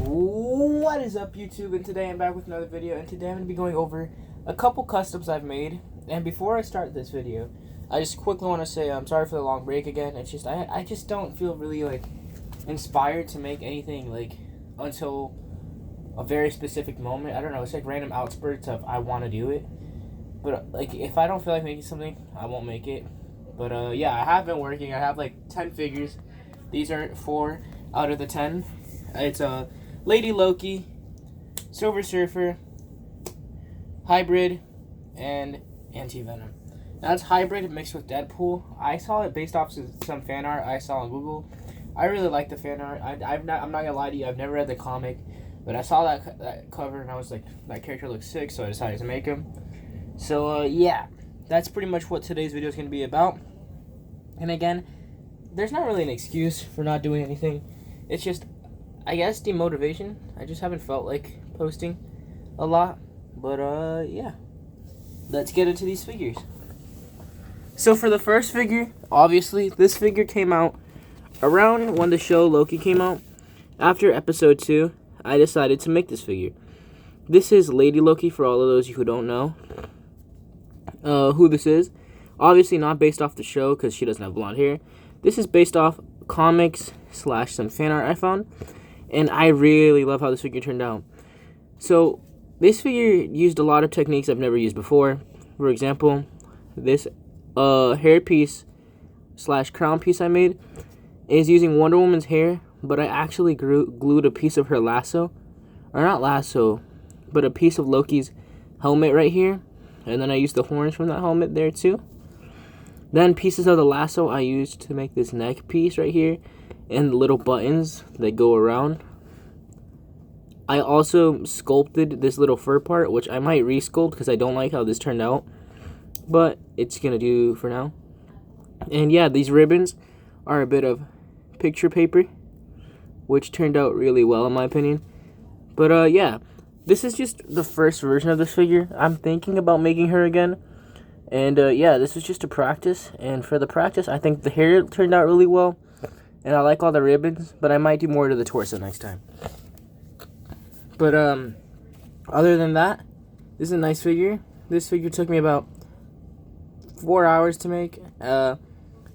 What is up, YouTube? And today I'm back with another video, and today I'm going to be going over a couple customs I've made. And before I start this video, I just quickly want to say I'm sorry for the long break again. It's just I just don't feel really inspired to make anything until a very specific moment. I don't know, it's like random outspurts of I want to do it. But if I don't feel like making something, I won't make it. But yeah, I have been working. I have 10 figures. These are 4 out of the 10. It's Lady Loki, Silver Surfer, Hybrid, and Anti-Venom. That's Hybrid mixed with Deadpool. I saw it based off some fan art I saw on Google. I really like the fan art. I'm not gonna lie to you, I've never read the comic, but I saw that cover and I was like, that character looks sick, so I decided to make him. So yeah, that's pretty much what today's video is gonna be about. And again, there's not really an excuse for not doing anything. It's just, I guess, demotivation. I just haven't felt like posting a lot. But yeah, let's get into these figures. So for the first figure, obviously, this figure came out around when the show Loki came out. After episode 2, I decided to make this figure. This is Lady Loki, for all of those who don't know who this is. Obviously not based off the show, because she doesn't have blonde hair. This is based off comics / some fan art I found. And I really love how this figure turned out. So, this figure used a lot of techniques I've never used before. For example, this hair piece / crown piece I made is using Wonder Woman's hair, but I actually glued a piece of her lasso. Or not lasso, but a piece of Loki's helmet right here. And then I used the horns from that helmet there too. Then pieces of the lasso I used to make this neck piece right here. And the little buttons that go around. I also sculpted this little fur part, which I might re-sculpt because I don't like how this turned out. But it's going to do for now. And yeah, these ribbons are a bit of picture paper, which turned out really well in my opinion. But yeah, this is just the first version of this figure. I'm thinking about making her again. And yeah, this is just a practice. And for the practice, I think the hair turned out really well. And I like all the ribbons, but I might do more to the torso next time. But other than that, this is a nice figure. This figure took me about 4 hours to make. I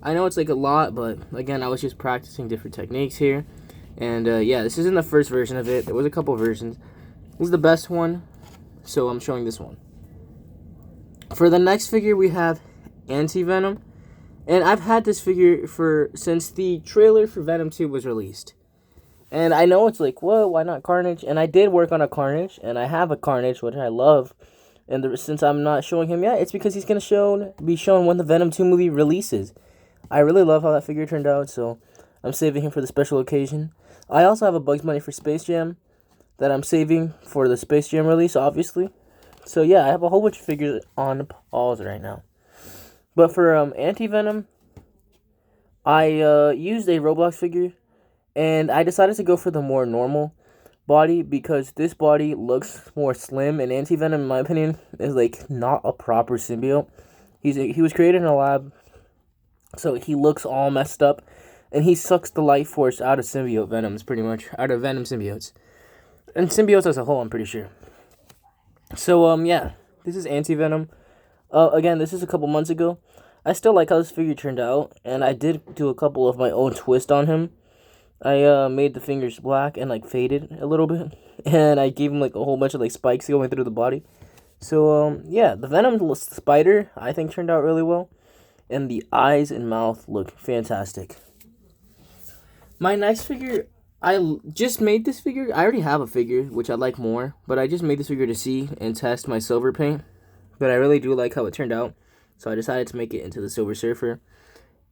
know it's a lot, but again, I was just practicing different techniques here. And yeah, this isn't the first version of it. There was a couple versions. This is the best one, so I'm showing this one. For the next figure, we have Anti-Venom. And I've had this figure since the trailer for Venom 2 was released. And I know it's whoa, why not Carnage? And I did work on a Carnage, and I have a Carnage, which I love. And since I'm not showing him yet, it's because he's going to be shown when the Venom 2 movie releases. I really love how that figure turned out, so I'm saving him for the special occasion. I also have a Bugs Bunny for Space Jam that I'm saving for the Space Jam release, obviously. So yeah, I have a whole bunch of figures on pause right now. But for Anti-Venom, I used a Roblox figure, and I decided to go for the more normal body because this body looks more slim, and Anti-Venom, in my opinion, is not a proper symbiote. He was created in a lab, so he looks all messed up, and he sucks the life force out of symbiote venoms, pretty much, out of Venom symbiotes. And symbiotes as a whole, I'm pretty sure. So, yeah, this is Anti-Venom. Again, this is a couple months ago. I still like how this figure turned out, and I did do a couple of my own twists on him. I made the fingers black and faded a little bit, and I gave him a whole bunch of spikes going through the body. So yeah, the Venom spider I think turned out really well, and the eyes and mouth look fantastic. My next figure, I just made this figure. I already have a figure which I like more, but I just made this figure to see and test my silver paint. But I really do like how it turned out, so I decided to make it into the Silver Surfer.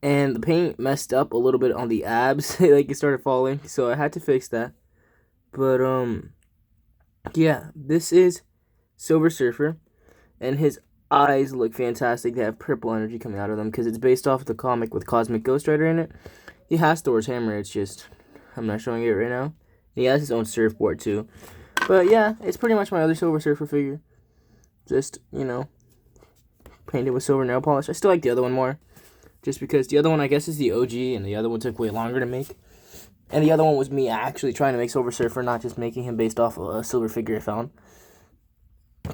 And the paint messed up a little bit on the abs, it started falling, so I had to fix that. But yeah, this is Silver Surfer, and his eyes look fantastic. They have purple energy coming out of them because it's based off the comic with Cosmic Ghost Rider in it. He has Thor's hammer. It's just I'm not showing it right now. He has his own surfboard too. But yeah, it's pretty much my other Silver Surfer figure. Just, painted with silver nail polish. I still like the other one more. Just because the other one, I guess, is the OG, and the other one took way longer to make. And the other one was me actually trying to make Silver Surfer, not just making him based off of a silver figure I found.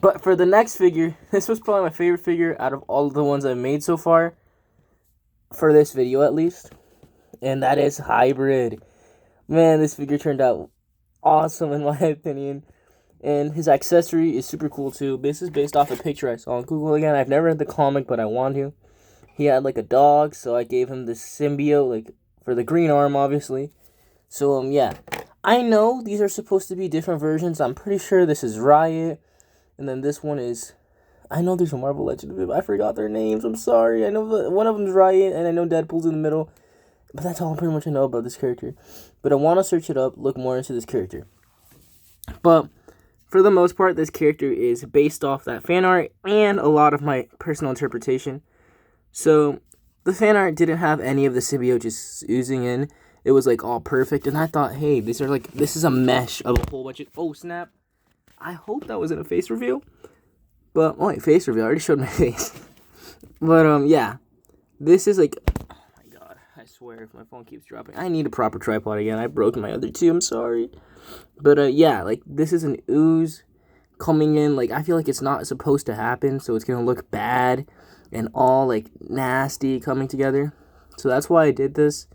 But for the next figure, this was probably my favorite figure out of all of the ones I've made so far. For this video, at least. And that is Hybrid. Man, this figure turned out awesome in my opinion. And his accessory is super cool too. This is based off a picture I saw on Google again. I've never read the comic, but I want to. He had like a dog, so I gave him this symbiote, like for the green arm, obviously. So yeah, I know these are supposed to be different versions. I'm pretty sure this is Riot, and then this one is. I know there's a Marvel Legend, but I forgot their names. I'm sorry. I know that one of them's Riot, and I know Deadpool's in the middle. But that's all pretty much I know about this character. But I want to search it up, look more into this character. But for the most part, this character is based off that fan art and a lot of my personal interpretation. So the fan art didn't have any of the symbiote just oozing in. It was like all perfect, and I thought, hey, this is a mesh of a whole bunch of. Oh snap! I hope that wasn't a face reveal. But oh wait, face reveal. I already showed my face. But yeah, this is like. Oh my god! I swear, if my phone keeps dropping, I need a proper tripod again. I broke my other two. I'm sorry. But yeah, like this is an ooze coming in. Like I feel like it's not supposed to happen, so it's gonna look bad and all like nasty coming together. So that's why I did this,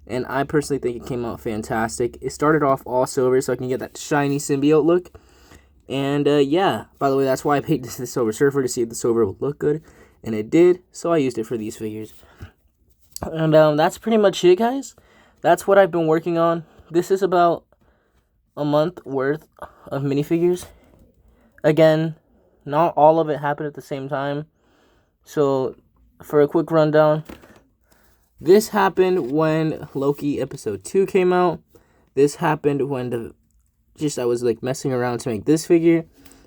and I personally think it came out fantastic. It started off all silver, so I can get that shiny symbiote look. And yeah, by the way, that's why I painted the Silver Surfer, to see if the silver would look good, and it did. So I used it for these figures. And that's pretty much it, guys. That's what I've been working on. This is about a month worth of minifigures. Again, not all of it happened at the same time. So, for a quick rundown, this happened when Loki episode 2 came out. This happened when I was like messing around to make this figure.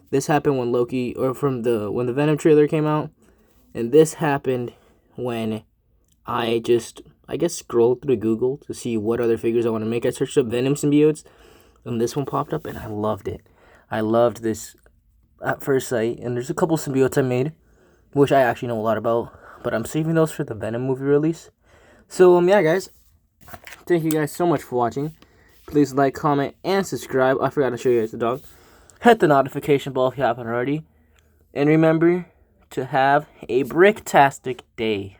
This happened when when the Venom trailer came out. And this happened when I guess scrolled through Google to see what other figures I want to make. I searched up Venom symbiotes, and this one popped up, and I loved it. I loved this at first sight, and there's a couple symbiotes I made, which I actually know a lot about, but I'm saving those for the Venom movie release. So, yeah, guys, thank you guys so much for watching. Please like, comment, and subscribe. I forgot to show you guys the dog. Hit the notification bell if you haven't already. And remember to have a bricktastic day.